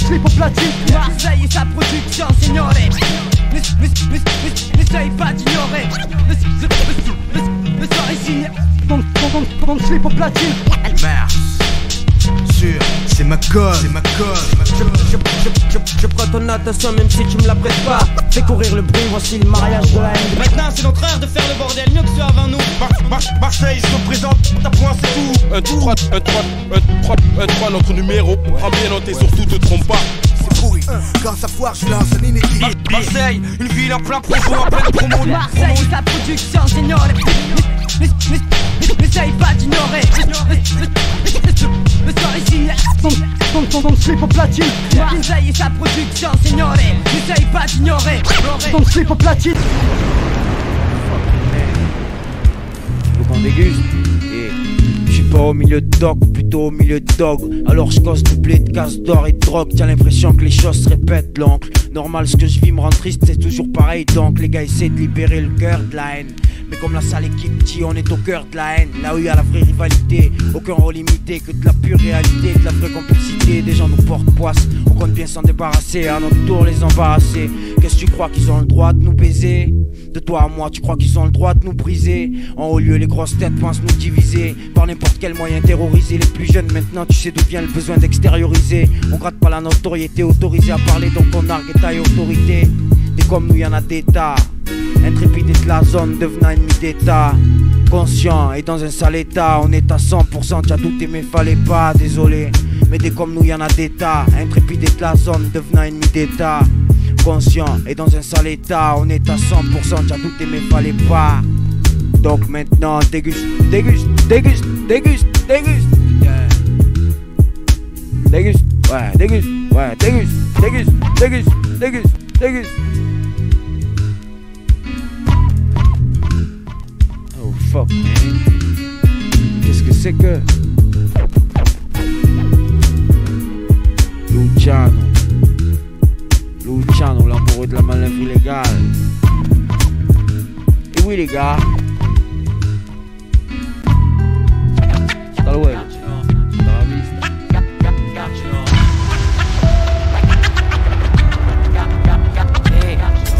slip au platine. Marseille et sa production, signore. N'essaye pas d'ignorer. Le soir ici. Ton slip au platine. Merde. Sûr, c'est ma cause, c'est ma cause. Je prends ton attention même si tu me la prêtes pas. Fais courir le bruit, voici le mariage de la haine. Maintenant c'est notre heure de faire le bordel, mieux que ceux avant nous. Marseille se représente, ta point c'est tout. Un 3, notre numéro. A bien noté, surtout te trompe pas. C'est pourri, quand ça foire je lance un inédit. Marseille, une ville en plein promo, en pleine promo. Marseille et sa production, signore. N'essaye pas d'ignorer. Le soir ici. Ton slip au platine. Marseille et sa production, signore. N'essaye pas d'ignorer. Ton slip au platine. Faut qu'on déguste. Je suis pas au milieu de dog, plutôt au milieu de dog. Alors je cause de blé, de casse d'or et de drogue. T'as l'impression que les choses se répètent, l'oncle. Normal, ce que je vis me rend triste, c'est toujours pareil. Donc les gars essaient de libérer le cœur de la haine. Mais comme la sale équipe dit, on est au cœur de la haine. Là où il y a la vraie rivalité, aucun rôle limité, que de la pure réalité, de la vraie complicité. Des gens nous portent poisse, on compte bien s'en débarrasser, à notre tour les embarrasser. Qu'est-ce que tu crois qu'ils ont le droit de nous baiser? De toi à moi, tu crois qu'ils ont le droit de nous briser? En haut lieu, les grosses têtes pensent nous diviser par n'importe quel moyen, terroriser les plus jeunes. Maintenant tu sais d'où vient le besoin d'extérioriser. On gratte pas la notoriété, autorisé à parler, donc on nargue et taille autorité. Et comme nous y'en a des tas, intrépide de la zone devenant ennemi d'état. Conscient et dans un sale état, on est à 100%, t'as douté mais fallait pas, désolé. Mais des comme nous y'en a des tas, intrépide de la zone devenant ennemi d'état. Conscient et dans un sale état, on est à 100%, t'as douté mais fallait pas. Donc maintenant déguste, déguste, déguste, déguste, déguste, yeah. Déguste, ouais, déguste, ouais, déguste, déguste, déguste, déguste, déguste. Oh fuck man. Qu'est-ce que c'est que Luciano, l'amoureux de la manœuvre illégale. Et oui les gars, hasta luego.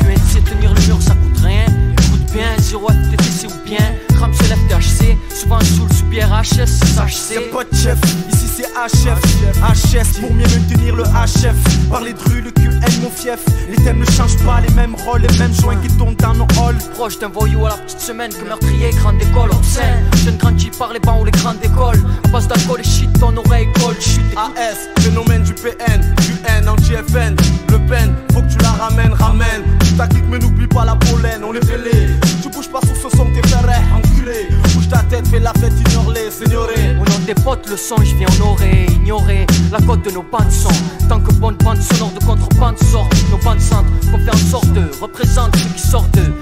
QNC tenir le mur ça coûte rien. Écoute bien, 0 TTC ou bien Crame se lève THC, souvent saoul sous bière HS, SHC. Y'a pas de chef, ici c'est HF, HS pour mieux maintenir le HF. Parler de rue, le QN mon fief. Les thèmes ne changent pas, les mêmes rôles, les mêmes joints qui tournent dans nos halls. Proche d'un voyou à la petite semaine que meurtrier, grande école, obscène. Jeune grandi par les bancs ou les grandes écoles. À base d'alcool et shit, ton oreille colle, chute. AS, phénomène du PN, UN, anti-FN. Le pen, faut que tu la ramènes, ramène. Ta clique mais n'oublie pas la pollen, on les fêlés. Tu bouges pas sur ce son, t'es ferré, enculé. Bouge ta tête, fais la fête, ignore-les, seigneurie. Au nom des potes, le son, je viens honorer, ignorer la cote de nos bandes son. Tant que bonne bande sonore de contrebande sortent, nos bandes centres, qu'on fait en sorte de représente ceux qui sortent de.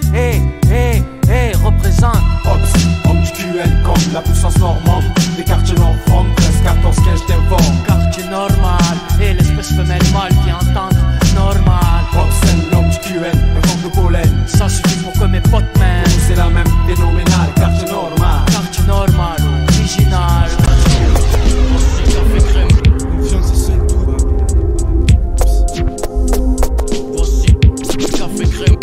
Représente. Ops, homme du QN comme la puissance normande. Des quartiers non-from, 13, 14, 15, je t'informe. Quartier normal, et l'espèce femelle mâle qui entendent normal. Obscène, l'homme du QN, un vent de pollen. Ça suffit pour que mes potes m'aiment. C'est la même, phénoménal, quartier normal. Quartier normal, original. Confiance et seul tout va bien. Voici café crème.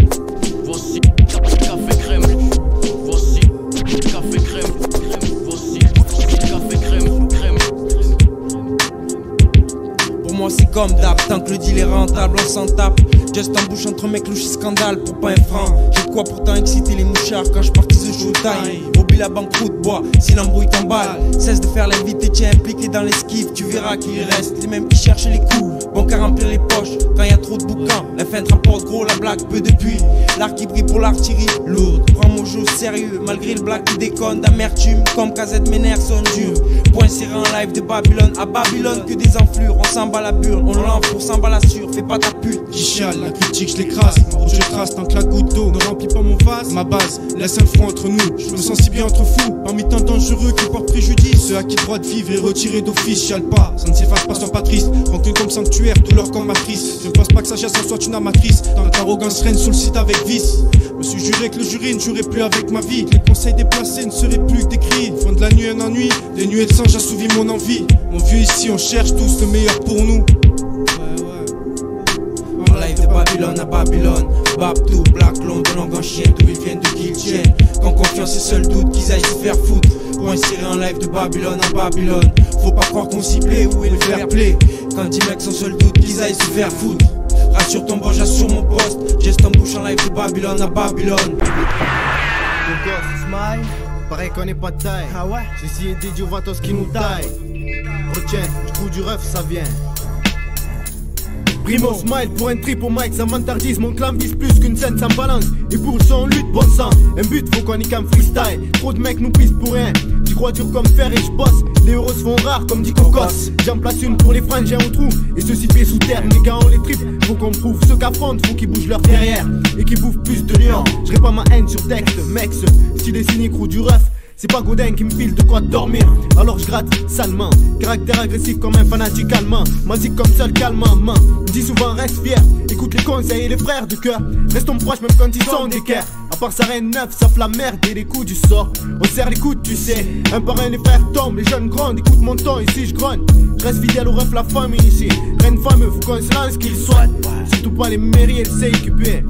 Voici café crème. Voici café crème. Voici café crème. Crème. Pour moi c'est comme d'hab, tant que le deal est rentable on s'en tape. Just en bouche entre mecs louches scandale pour pas un franc. J'ai de quoi pourtant exciter les mouchards quand je partise au showtime. Oublie la banqueroute bois, si l'embrouille t'emballe. Cesse de faire l'invité, t'es impliqué dans l'esquive. Tu verras qu'il reste les mêmes qui cherchent les coups. Bon qu'à remplir les poches quand y a trop de boucans. La fin te rapporte gros, la blague peu depuis. L'arc qui brille pour l'artillerie lourde. Prends mon jeu sérieux malgré le blague qui déconne d'amertume. Comme KZ Ménère sonne dur. Point serré en live de Babylone à Babylone que des enflures. On s'en bat la burne, on l'enfle pour s'en bat la sûre. Fais pas ta pute. Qui chiale, la critique je l'écrase. Je trace tant que la goutte d'eau ne remplit pas mon vase. Ma base, laisse un front entre nous. Je me sens si bien entre fous. Parmi tant dangereux qui portent préjudice. Ceux à qui droit de vivre est retiré d'office. Chiale pas, ça ne s'efface pas, sois pas triste. Rancune comme sanctuaire, douleur comme matrice. Je ne pense pas que sagesse en soit une amatrice. Tant qu'arrogance règne sous le site avec vice. Me suis juré que le jury ne jurait plus avec ma vie. Les conseils déplacés ne seraient plus que des cris. Fond de la nuit un ennui, des nuées de sang j'assouvis mon envie. Mon vieux ici on cherche tous le meilleur pour nous. Ouais. Babylone à Babylone. Babtou, Black Londres, de langue en chien, d'où ils viennent, de qui ils tiennent. Quand confiance et seul doute, qu'ils aillent se faire foutre. Pour insérer un live de Babylone à Babylone. Faut pas croire qu'on s'y plaît, où est le fair play. Quand 10 mecs sans seul doute, qu'ils aillent se faire foutre. Rassure ton bon, j'assure mon poste. Geste en bouche en live de Babylone à Babylone. Le gosse smile, pareil qu'on n'est pas de taille. Ah ouais? Ceci est dédié au vatos qui nous taille. Retiens, du coup du ref ça vient. Primo smile pour un trip au mic, ça m'interdise. Mon clan vise plus qu'une scène sans balance. Et pour le son, lutte, bon sang. Un but, faut qu'on y qu'un freestyle. Trop de mecs nous pisent pour rien. J'y crois dur comme fer et j'bosse. Les euros se font rares comme dit Cocos. J'en place une pour les frangins au trou. Et ceux-ci pieds sous terre, les gars on les tripe. Faut qu'on prouve ceux qu'affrontent, faut qu'ils bougent leur derrière. Et qu'ils bouffent plus de lions. J'ré pas ma haine sur texte, mec. Ce style est cynique ou du ref. C'est pas Godin qui me file de quoi dormir. Alors je gratte salement. Caractère agressif comme un fanatique allemand. Magique comme seul calmant. Me dis souvent reste fier. Écoute les conseils et les frères du cœur. Restons proches même quand ils sont d'équerre. À part ça rien de neuf, sauf la merde et les coups du sort. On serre les coudes tu sais. Un par un les frères tombent, les jeunes grandent. Écoute mon ton ici je grogne. Je reste fidèle au ref la famille ici. Rien de fameux, faut qu'on se lance qu'ils soient. Surtout pas les mairies et le CQP.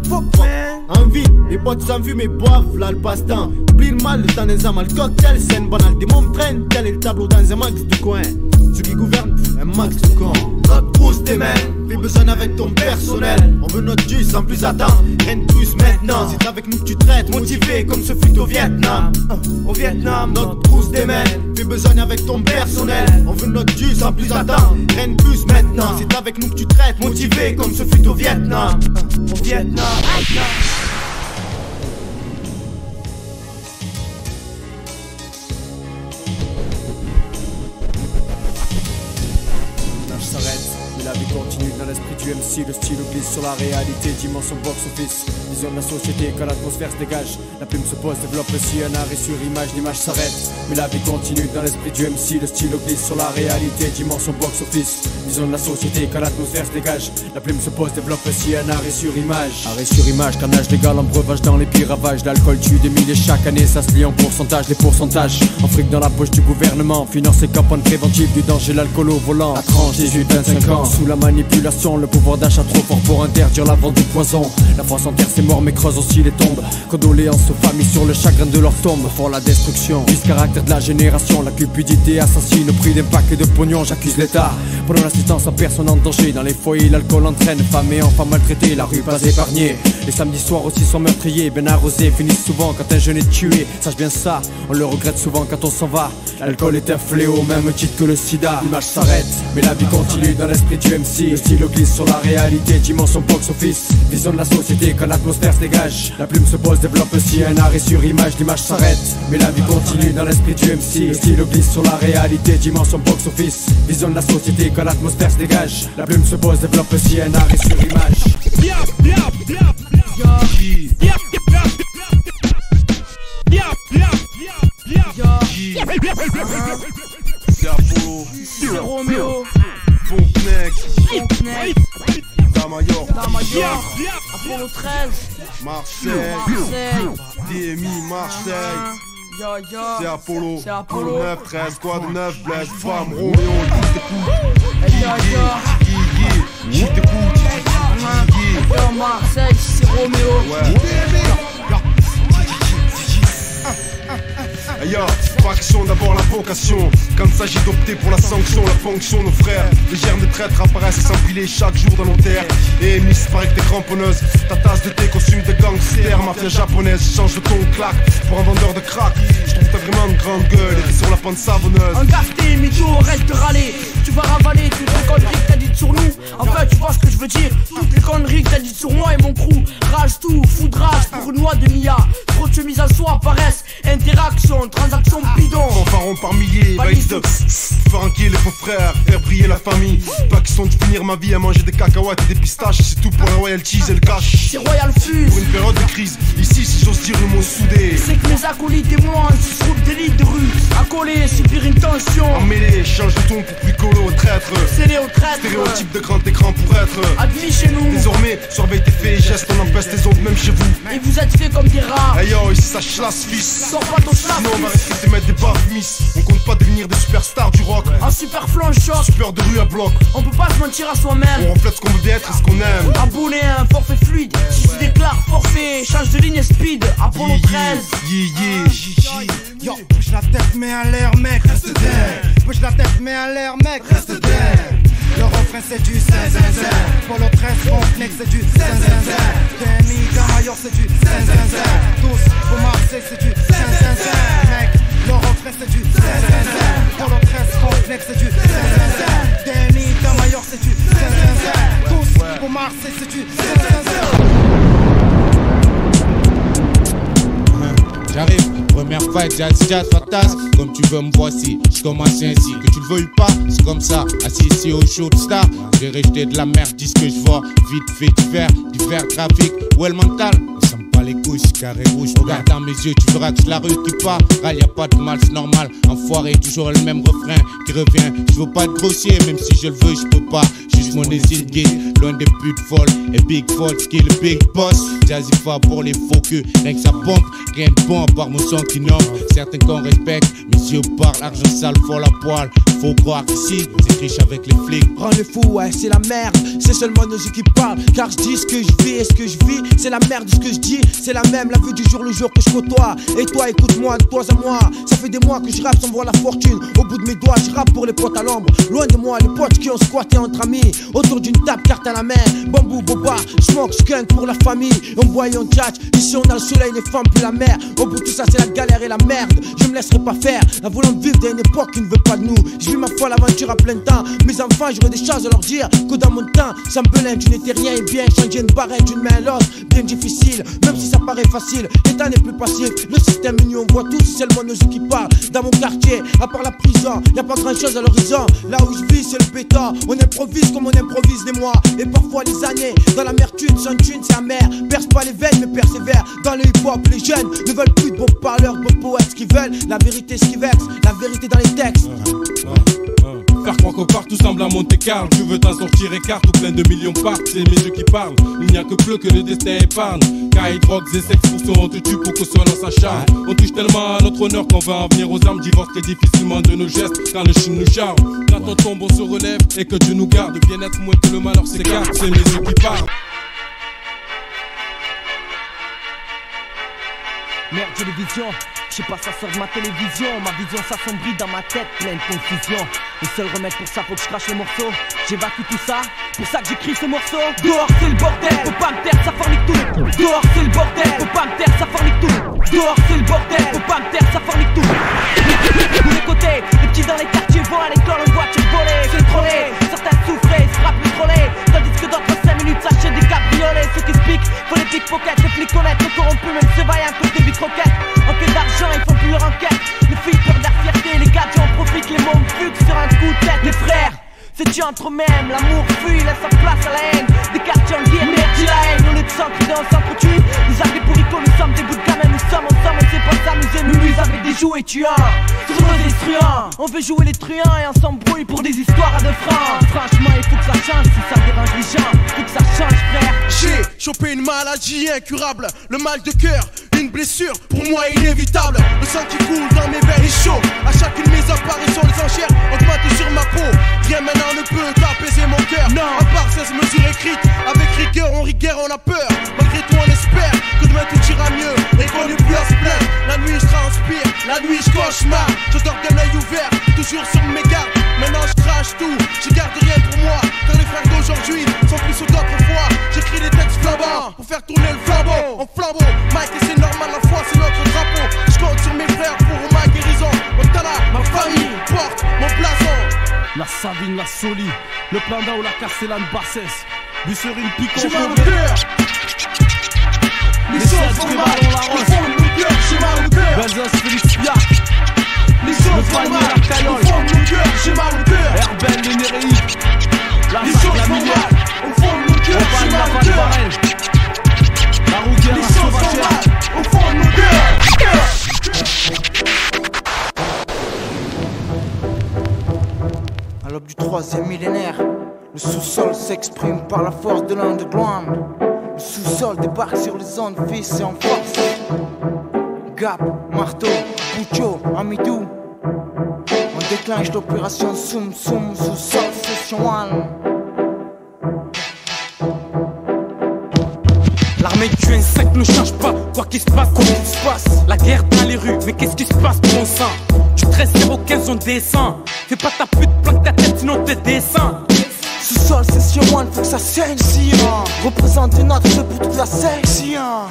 Envie, les potes s'enfument et boivent là le passe-temps. Oublie le mal, le temps d'un mal cocktail, scène banale. Des mômes traînent, tel est le tableau dans un max de coin. Ceux qui gouvernent, un max de con. Notre pousse tes mains, fais besoin avec ton personnel. On veut notre dû sans plus attendre, rien de plus maintenant. C'est avec nous que tu traites, motivé comme ce fut au Vietnam. Au Vietnam, notre pousse tes mains, fais besoin avec ton personnel. On veut notre dû sans plus attendre, rien de plus maintenant. C'est avec nous que tu traites, motivé comme ce fut au Vietnam. Au Vietnam. La vie continue dans l'esprit du MC, le stylo glisse sur la réalité, dimension box-office. Vision de la société, quand l'atmosphère se dégage, la plume se pose, développe aussi un arrêt sur image, l'image s'arrête. Mais la vie continue dans l'esprit du MC, le stylo glisse sur la réalité, dimension box-office. Vision de la société, quand l'atmosphère se dégage, la plume se pose, développe aussi un arrêt sur image. Arrêt sur image, carnage légal en breuvage dans les pires ravages. L'alcool tue des milliers chaque année, ça se lit en pourcentage, les pourcentages. En fric dans la poche du gouvernement, finance et campagne préventive du danger, l'alcool au volant. La tranche 18-25 ans. Sous la manipulation, le pouvoir d'achat trop fort pour interdire la vente du poison. La foi s'enterre ses morts mais creuse aussi les tombes. Condoléances aux familles sur le chagrin de leur tombe. Fort la destruction, vice caractère de la génération. La cupidité assassine au prix d'un paquet de pognon. J'accuse l'État pour l'assistance à personne en danger. Dans les foyers l'alcool entraîne femmes et enfants maltraités. La rue pas épargnée. Les samedis soirs aussi sont meurtriers. Ben arrosés finissent souvent quand un jeune est tué. Sache bien ça, on le regrette souvent quand on s'en va. L'alcool est un fléau, même titre que le sida. L'image s'arrête, mais la vie continue dans l'esprit du MC. Le stylo glisse sur la réalité, dimension box-office. Vision de la société quand l'atmosphère se dégage. La plume se pose, développe aussi un arrêt sur image. L'image s'arrête, mais la vie continue dans l'esprit du MC. Le stylo glisse sur la réalité, dimension box-office. Vision de la société quand l'atmosphère se dégage. La plume se pose, développe aussi un arrêt sur image. C'est Apollo, c'est Roméo, Fonkneck, Damayor, Apollo 13, Marseille, DMI, Marseille. C'est Apollo, 9, 13, squad 9, Blaise, femme, Roméo, je t'écoute, Marseille, c'est Roméo. Ailleurs, faction d'abord la vocation. Quand il s'agit d'opter pour la sanction, la fonction, nos frères, les germes de traîtres apparaissent et s'empiler chaque jour dans nos terres. Et Miss paraît que t'es cramponneuse. Ta tasse de thé, costume de gangster, mafia japonaise, change de ton claque pour un vendeur de crack. Je trouve que t'as vraiment une grande gueule et t'es sur la pente savonneuse. Engafté, mytho, arrête de râler. Tu vas ravaler toutes les conneries que t'as dites sur nous. En fait, tu vois ce que je veux dire. Toutes les conneries que t'as dites sur moi et mon crew. Rage tout, foudrage pour une noix de Mia. Trop de chemises à soi apparaissent. Interaction, transaction bidon. Fanfarons par milliers, baïs de faire inquiet les faux frères, faire briller la famille. Pas question de finir ma vie à manger des cacahuètes et des pistaches. C'est tout pour les royalties et le cash. C'est Royal Fuse. Pour une période de crise, ici si j'ose dire le mot soudé. C'est que mes acolytes et moi on se roule des lits de rue. Accolés, subir une tension. Emmêlé, change de ton pour plus colo. 13, être. C'est Léo traître. Stéréotype de grand écran pour être admis chez nous. Désormais, surveille tes faits et gestes, on empêche les autres même chez vous. Et vous êtes fait comme des rats. Hey yo, ici ça chlasse fils. Sors pas ton chlasse. Sinon on va risquer de mettre des baffes miss. On compte pas devenir des superstars du rock. Un super flanc choc. Super de rue à bloc. On peut pas se mentir à soi-même. On reflète ce qu'on veut bien être et ce qu'on aime. Abonné à un forfait fluide. Si tu déclares forfait, change de ligne speed. Apollo 13. Yo, bouge la tête, mets à l'air, mec, reste dead. Bouge la tête, mets à l'air, mec, reste dead. Le refrain c'est du zin zin zin. Polo 13, Frontenac c'est du zin zin zin. Demi, Damayor c'est du zin zin zin. Tous pour Marseille c'est du zin zin zin. Mec, le refrain c'est du zin zin zin. Polo 13, Frontenac c'est du zin zin zin. Demi, Damayor c'est du zin zin zin. Tous pour Marseille c'est du zin zin zin. J'arrive, première fight, jazz, fantasme. Comme tu veux me voici, je commence ainsi. Que tu le veuilles pas, c'est comme ça. Assis ici au show de star. J'ai rejeté de la merde, dis ce que je vois. Vite fait divers trafic. Où est le mental? Ça me bat les couilles, carré rouge. Regarde dans mes yeux, tu verras que c'est la rue qui part. Y a pas de mal, c'est normal. Enfoiré, toujours le même refrain qui revient. Je veux pas être grossier, même si je le veux, je peux pas. Juge mon exil gay, loin des putes folles. Et Big Falls qui est le Big Boss. Jazzy fa pour les faux que rien que ça pompe. Rien de bon à part mon son qui nomme. Certains qu'on respecte, mes yeux parlent, argent sale, folle à poil. Faut croire qu'ici, c'est riche avec les flics. Rends le fou, ouais, c'est la merde. C'est seulement nos yeux qui parlent. Car je dis ce que je vis et ce que je vis. C'est la merde, ce que je dis. C'est la même, la vue du jour le jour que je côtoie. Et toi, écoute-moi, de toi à moi. Ça fait des mois que je rappe sans voir la fortune. Au bout de mes doigts, je rappe pour les potes à l'ombre. Loin de moi, les potes qui ont squatté entre amis. Autour d'une table, carte à la main. Bambou, boba, smoke, skunk pour la famille. On boit et on tchatche. Ici, on a le soleil, les femmes, puis la mer. Au bout de tout ça, c'est la galère et la merde. Je me laisserai pas faire. La volonté de vivre d'une époque qui ne veut pas de nous. Je vis ma foi, l'aventure à plein temps. Mes enfants, j'aurais des choses à leur dire. Que dans mon temps, ça me belin, tu n'étais rien et bien. Changer une barrette d'une main à l'autre, bien difficile. Même si ça paraît facile, les temps n'est plus passif. Le système uni, on voit tous, c'est seulement nos yeux qui parlent. Dans mon quartier, à part la prison, y a pas grand chose à l'horizon. Là où je vis, c'est le béton. On improvise comme on improvise les mois. Et parfois les années, dans l'amertume, sans thune, c'est amer. Perce pas les veines, mais persévère. Dans le hip-hop, les jeunes ne veulent plus de beaux parleurs, beaux poètes. Ce qu'ils veulent, la vérité, ce qui vexe. La vérité dans les textes. Faire croire que partout semble à Monte Carlo. Tu veux t'en sortir, écarte ou plein de millions partent. C'est mes yeux qui parlent. Il n'y a que bleu que le destin épargne. Caille, drogues et sexe pour ce on te tue pour que ce l'on s'acharne. On touche tellement à notre honneur qu'on va en venir aux armes. Divorce très difficilement de nos gestes quand le chine nous charme. Quand on tombe, on se relève et que Dieu nous garde. Bien-être moins que le malheur s'écarte. C'est mes yeux qui parlent. Merde, télévision, je sais pas, ça sort de ma télévision. Ma vision s'assombrit dans ma tête, pleine de confusion. Le seul remède pour ça, faut que je crache le morceau. J'évacue tout ça, pour ça que j'écris ce morceau. Dehors c'est le bordel, faut pas me taire, ça fornique tout. Dehors c'est le bordel, faut pas me taire, ça fornique tout. Dehors c'est le bordel, faut pas me taire, ça fornique tout. Tous les côtés, les petits dans les quartiers vont à l'école en voiture volée. C'est le trolley, certains souffraient, se frappent le trolley. Tandis que d'autres 5 minutes s'achètent des cabriolets. Ceux qui se piquent, faut les pickpockets, les flics connaître, le corrompu, même se vaille un peu des microquettes. En quête d'argent, ils font plus leur enquête. Les filles peur de la fierté, les gars en profitent, les mômes fuguent sur un coup de tête. Les frères, c'est tu entre eux-mêmes, l'amour fuit, laisse sa place à la haine. Des quartiers en guerre, merde, dis la haine. Au lieu de s'entraider, on s'entretue. Nous avons des bourricots, nous sommes des bouts de gamins. Nous sommes ensemble, on sait pas s'amuser. Nous lui avec des jouets tuants, sur nos instruents. On veut jouer les truands et on s'embrouille pour des histoires à 2 francs. Franchement, il faut que ça change, si ça dérange les gens. Faut que ça change, frère. J'ai chopé une maladie incurable, le mal de cœur, une blessure pour moi inévitable. Le sang qui coule dans mes veines est chaud. À chacune de mes apparitions, les enchères augmentent sur ma peau. Rien maintenant ne peut apaiser mon cœur. Non, à part 16 mesures écrites, avec rigueur, on a peur. Malgré tout, on espère que demain tout ira mieux et qu'on n'ait plus à se plaindre. La nuit je transpire, la nuit je cauchemar. Je dors d'un œil ouvert, toujours sur mes gardes. Maintenant je crache tout, je garde rien pour moi. Car les frères d'aujourd'hui sont plus ceux d'autrefois. J'écris des textes flambants pour faire tourner le flambeau. En flambeau, Mike, et c'est normal, la foi c'est notre drapeau. Je compte sur mes frères pour ma guérison. Montana, ma famille porte mon blason. La Savine, la Soli, le Panda ou la Castellane Bassès. Busserine Picon, j'ai mal au cœur. Les choses font mal, au fond de mon cœur, j'ai mal au cœur. Benzos, Félix Piat. Les choses font mal, au fond de mon cœur, j'ai mal au cœur. Herbel, le Néréi. Les choses font mal, au fond de mon cœur, j'ai mal au cœur. La Rouguère, les choses font mal, au fond de mon cœur. l'aube du 3e millénaire, le sous-sol s'exprime par la force de l'underground. Le sous-sol débarque sur les ondes, fils et en force. Gap, marteau, Boucho, Amidou. On déclenche l'opération Soum Soum, sous-sol, session 1. L'armée du N5 ne change pas, quoi qu'il se passe, quoi qu'il se passe. La guerre dans les rues, mais qu'est-ce qui se passe, bon sang? Du 13-015 on descend. Fais pas ta pute, planque ta tête, sinon t'es descend. Sous-sol, session 1, faut que ça saigne. Représente notre feu pour toute la scène.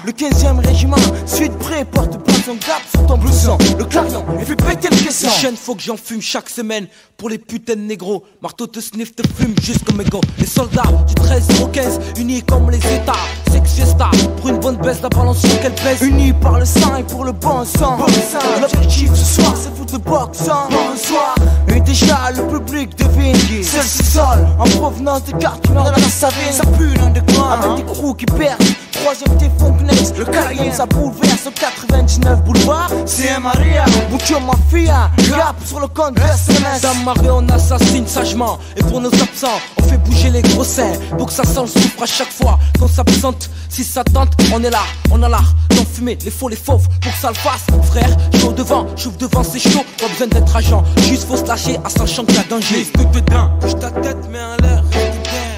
Le 15e régiment, suit de près, porte bien son gap sur ton blouson. Le clarion, et fait péter le caisson. La chaîne, faut que j'en fume chaque semaine. Pour les putains de négros, marteau te sniff, te fume juste comme ego. Les soldats du 13-015, unis comme les états. Sex fiesta, pour une bonne baisse, la balance sur qu'elle pèse. Unis par le sang et pour le bon sang. L'objectif ce soir, c'est foutre le box. Bonsoir. Et déjà, le public devine. C'est le sous-sol, en provenance de quartier nord de la Savine. Ça pue l'underground, avec des crews qui perdent. 3e T Funknex, le Cayenne, ça bouleverse au 99 boulevard. C'est Maria, Boucho Mafia, Gap sur le compte de SMS. Dame Marie, on assassine sagement. Et pour nos absents, on fait bouger les gros seins. Pour que ça sent le souffre à chaque fois qu'on s'absente. Si ça tente, on est là, on a l'art d'enfumer les faux, les fauves. Pour que ça le fasse, frère, chaud devant, j'ouvre devant, c'est chaud. Pas besoin d'être agent, juste faut se lâcher à sachant qu'il y a danger. Lise tout dedans, bouge ta tête, mets en l'air.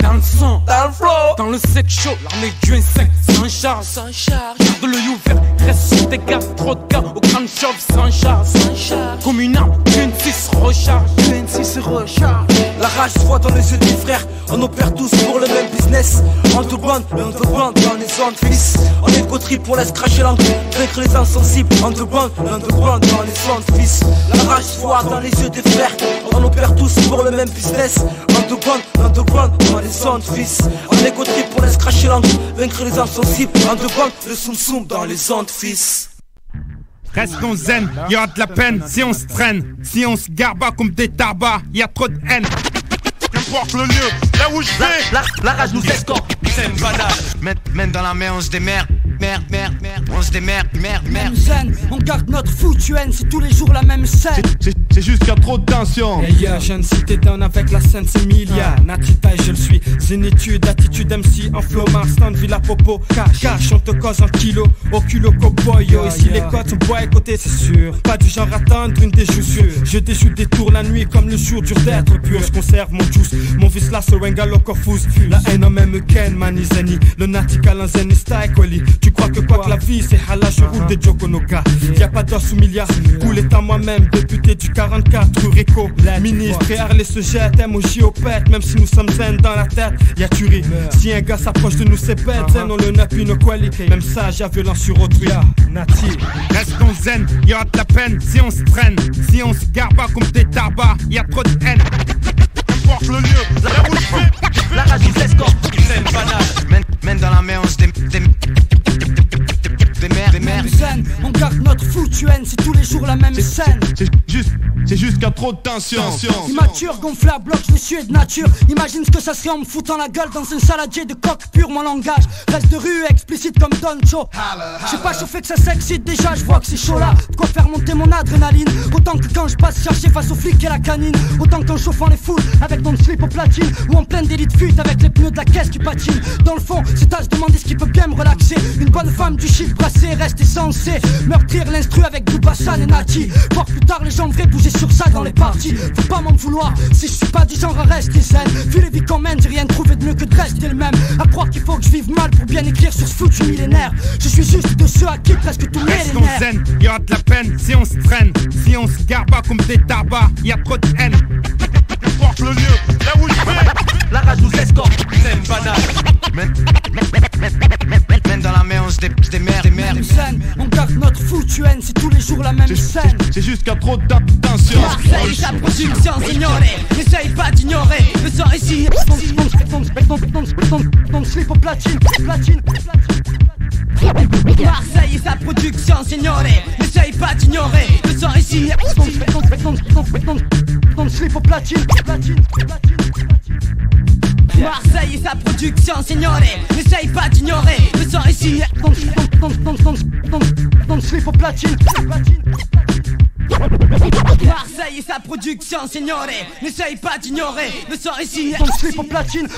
Dans le sang, dans le flow, dans le sec chaud, l'armée du N5 sans charge, sans charge. Garde l'œil ouvert, reste sur tes gardes, trop de gars au crâne chauve sans charge, sans charge. Comme une arme, N6 recharge, N6 recharge. La rage se voit dans les yeux des frères, on opère tous pour le même business. Underground dans les zones fils. On est coterie pour laisser cracher l'angle, vaincre les insensibles. Underground dans les zones fils. La rage se voit dans les yeux des frères, on opère tous pour le même business. Underground dans les zones fils. On est coterie pour laisser cracher l'angle, vaincre les insensibles. Underground, le soum soum dans les zones fils. Restons zen, y'aura de la peine si on se traîne. Si on se garba comme des tabacs, y'a trop de haine. Qu'importe le lieu, là où je vais. La rage nous escorte, c'est une banale. Mène dans la mer, on se démerde. Merde, on se démerde, merde. Même zen, on garde notre foutu haine, c'est tous les jours la même scène. C'est juste qu'il y a trop de tension. Yeah, je viens de citer down avec la scène, c'est Milia. Natitaille, je le suis. Zénitude, attitude MC, en flow, Marston, Villa Popo. Cash, on te cause en kilo. Au culot, cowboy, yo. Ici les cotes, on boit à côté, c'est sûr. Pas du genre attendre une déjoussure. Je déjoue des tours la nuit comme le jour, dur d'être pur. Je conserve mon juice, mon vice là, ce wenga loco fous. La haine en même Ken, Manizani. Le natica, l'anzeni, style, Koli. Tu crois que quoi que la vie c'est halal, je roule des Jokonoka. Y'a pas d'os ou milliards, cool est à moi-même. Député du 44, Rico. Ministre et Harley se jette, emoji au pète. Même si nous sommes zen dans la tête, y'a tuerie. Si un gars s'approche de nous c'est bête, zen on le n'a plus nos qualités. Même ça, y'a violence sur autrui. Nati. Restons zen, y'aura de la peine si on se traîne. Si on se garba comme des tabacs, y'a trop de haine. Qu'importe le lieu, là où je vais. La rage nous escorte, c'est une banale. Mène dans la mer, on se démerde. Même scène, on garde notre foutu haine, c'est tous les jours la même scène. C'est juste qu'il y a trop de tension. Immature, gonflable, bloc, je me suis de nature. Imagine ce que ça serait en me foutant la gueule dans un saladier de coq pur, mon langage. Reste de rue, explicite comme Don Cho. J'ai pas chauffé que ça s'excite, déjà je vois que c'est chaud là. De quoi faire monter mon adrénaline. Autant que quand je passe chercher face aux flics et la canine. Autant qu'en chauffant les foules avec ton slip au platine. Ou en pleine délit de fuite avec les pneus de la caisse qui patinent. Dans le fond, c'est à se demander ce qui peut bien me relaxer. Une bonne femme du chiffre brassé, rester censé meurtrir l'instru avec Boubassan et Nati. Voir plus tard les gens vrais bouger sur ça dans les parties. Faut pas m'en vouloir si je suis pas du genre à rester zen. Vu les vies qu'on mène, j'ai rien trouvé de mieux que de rester le même. À croire qu'il faut que je vive mal pour bien écrire sur ce foutu millénaire. Je suis juste de ceux à qui presque tous les Restons zen, y'aura de la peine si on se traîne. Si on se garba comme des tabacs, y'a trop de haine. Qu'importe le lieu, là où je vais. La rage nous escorte, c'est une banale. Mène dans la mer, on se démerde. Même scène, on garde notre foutu haine, c'est tous les jours la même scène. C'est juste qu'il y a trop de tension. Marseille, sa production ignorée. N'essaye pas d'ignorer le sang ici. Ton slip au platine. Marseille et sa production ignorée. N'essaye pas d'ignorer le sang ici. Ton slip au platine. Marseille et sa production ignorée. N'essaye pas d'ignorer le sang ici. Ton slip au platine. Marseille et sa production, signore. N'essaye pas d'ignorer. Le sort est signé. Ton slip en platine.